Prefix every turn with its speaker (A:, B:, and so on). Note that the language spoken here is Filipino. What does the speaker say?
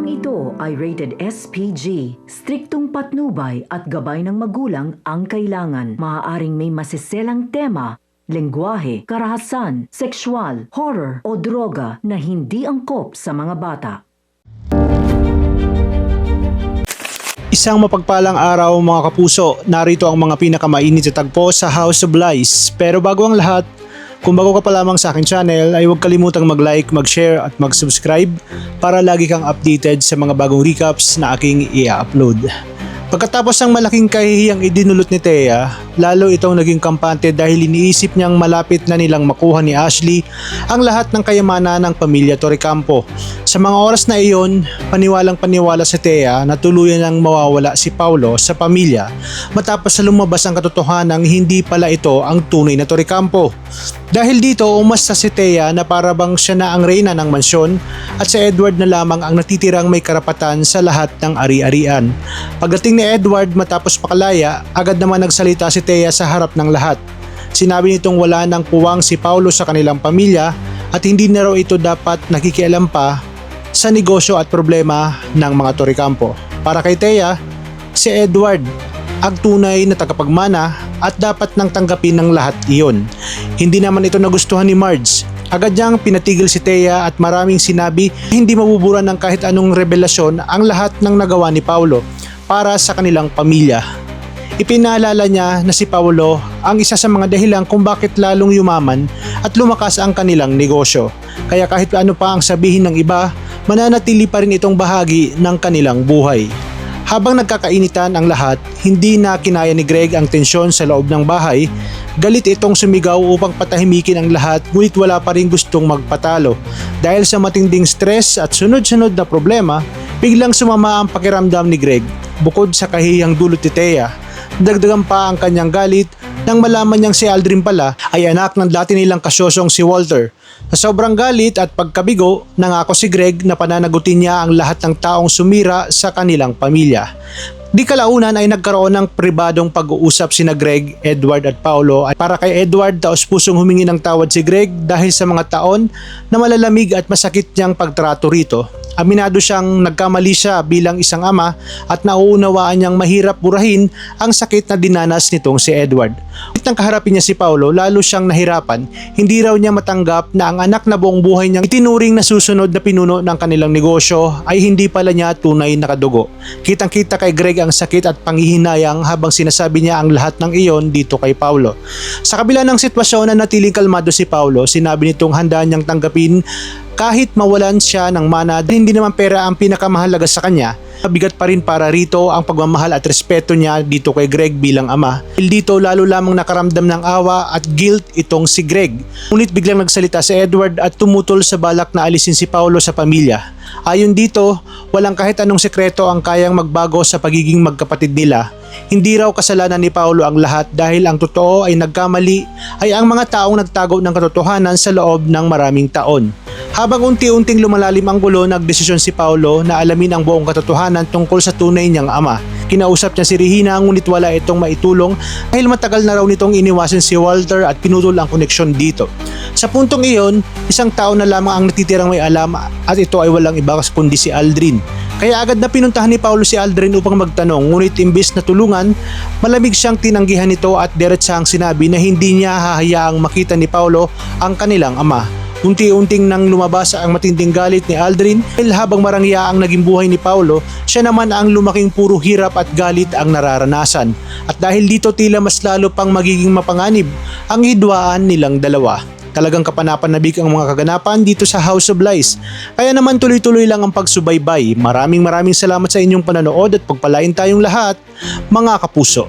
A: Programang ito ay rated SPG. Striktong patnubay at gabay ng magulang ang kailangan. Maaaring may masiselang tema, lengguwahe, karahasan, sexual, horror o droga na hindi angkop sa mga bata.
B: Isang mapagpalang araw mga kapuso, narito ang mga pinakamainit na tagpo sa House of Lies. Pero bago ang lahat, kung bago ka pa lamang sa aking channel ay huwag kalimutang mag-like, mag-share at mag-subscribe para lagi kang updated sa mga bagong recaps na aking i-upload. Pagkatapos ng malaking kahihiyang idinulot ni Thea, lalo itong naging kampante dahil iniisip niyang malapit na nilang makuha ni Ashley ang lahat ng kayamanan ng pamilya Torrecampo. Sa mga oras na iyon, paniwalang paniwala si Thea na tuluyan nang mawawala si Paulo sa pamilya matapos na lumabas ang katotohanang hindi pala ito ang tunay na Torrecampo. Dahil dito, umasta si Thea na parabang siya na ang reyna ng mansyon at si Edward na lamang ang natitirang may karapatan sa lahat ng ari-arian. Pagdating ni Edward matapos pakalaya, agad naman nagsalita si Thea sa harap ng lahat. Sinabi nitong wala nang puwang si Paulo sa kanilang pamilya at hindi na raw ito dapat nakikialam pa sa negosyo at problema ng mga Torrecampo. Para kay Thea, si Edward ang tunay na tagapagmana at dapat nang tanggapin ng lahat iyon. Hindi naman ito nagustuhan ni Marge. Agad niyang pinatigil si Thea at maraming sinabi hindi mabuburan ng kahit anong revelasyon ang lahat ng nagawa ni Paulo para sa kanilang pamilya. Ipinaalala niya na si Paulo ang isa sa mga dahilan kung bakit lalong yumaman at lumakas ang kanilang negosyo. Kaya kahit ano pa ang sabihin ng iba, mananatili pa rin itong bahagi ng kanilang buhay. Habang nagkakainitan ang lahat, hindi na kinaya ni Greg ang tensyon sa loob ng bahay. Galit itong sumigaw upang patahimikin ang lahat, ngunit wala pa rin gustong magpatalo. Dahil sa matinding stress at sunod-sunod na problema, biglang sumama ang pakiramdam ni Greg. Bukod sa kahiyang dulot ni Thea, dagdagan pa ang kanyang galit nang malaman niyang si Aldrin pala ay anak ng dati nilang kasyosong si Walter. Sa sobrang galit at pagkabigo, nangako si Greg na pananagutin niya ang lahat ng taong sumira sa kanilang pamilya. Di kalaunan ay nagkaroon ng pribadong pag-uusap sina Greg, Edward at Paulo at para kay Edward taos-pusong humingi ng tawad si Greg dahil sa mga taon na malalamig at masakit niyang pagtrato rito. Aminado siyang nagkamali siya bilang isang ama at nauunawaan niyang mahirap burahin ang sakit na dinanas nitong si Edward. Nang kaharapin niya si Paulo, lalo siyang nahirapan. Hindi raw niya matanggap na ang anak na buong buhay niyang itinuring na susunod na pinuno ng kanilang negosyo ay hindi pala niya tunay na kadugo. Kitang-kita kay Greg ang sakit at panghihinayang habang sinasabi niya ang lahat ng iyon dito kay Paulo. Sa kabila ng sitwasyon na natiling kalmado si Paulo, sinabi nitong handa niyang tanggapin kahit mawalan siya ng mana dahil hindi naman pera ang pinakamahalaga sa kanya. Mabigat pa rin para rito ang pagmamahal at respeto niya dito kay Greg bilang ama. Dito lalo lamang nakaramdam ng awa at guilt itong si Greg. Ngunit biglang nagsalita si Edward at tumutol sa balak na alisin si Paulo sa pamilya. Ayon dito, walang kahit anong sekreto ang kayang magbago sa pagiging magkapatid nila. Hindi raw kasalanan ni Paulo ang lahat dahil ang totoo ay nagkamali ay ang mga taong nagtago ng katotohanan sa loob ng maraming taon. Habang unti-unting lumalalim ang gulo, nagdesisyon si Paulo na alamin ang buong katotohanan tungkol sa tunay niyang ama. Kinausap niya si Regina ngunit wala itong maitulong dahil matagal na raw nitong iniwasan si Walter at pinutol ang koneksyon dito. Sa puntong iyon, isang tao na lamang ang natitirang may alam at ito ay walang iba kundi si Aldrin. Kaya agad na pinuntahan ni Paulo si Aldrin upang magtanong, ngunit imbes na tulungan, malamig siyang tinanggihan nito at diretsahang sinabi na hindi niya hahayaang makita ni Paulo ang kanilang ama. Unti-unting nang lumabas ang matinding galit ni Aldrin dahil habang marangya ang naging buhay ni Paulo, siya naman ang lumaking puro hirap at galit ang nararanasan. At dahil dito tila mas lalo pang magiging mapanganib ang hidwaan nilang dalawa. Talagang kapanapanabik ang mga kaganapan dito sa House of Lies. Kaya naman tuloy-tuloy lang ang pagsubaybay. Maraming salamat sa inyong panonood at pagpalain tayong lahat, mga kapuso.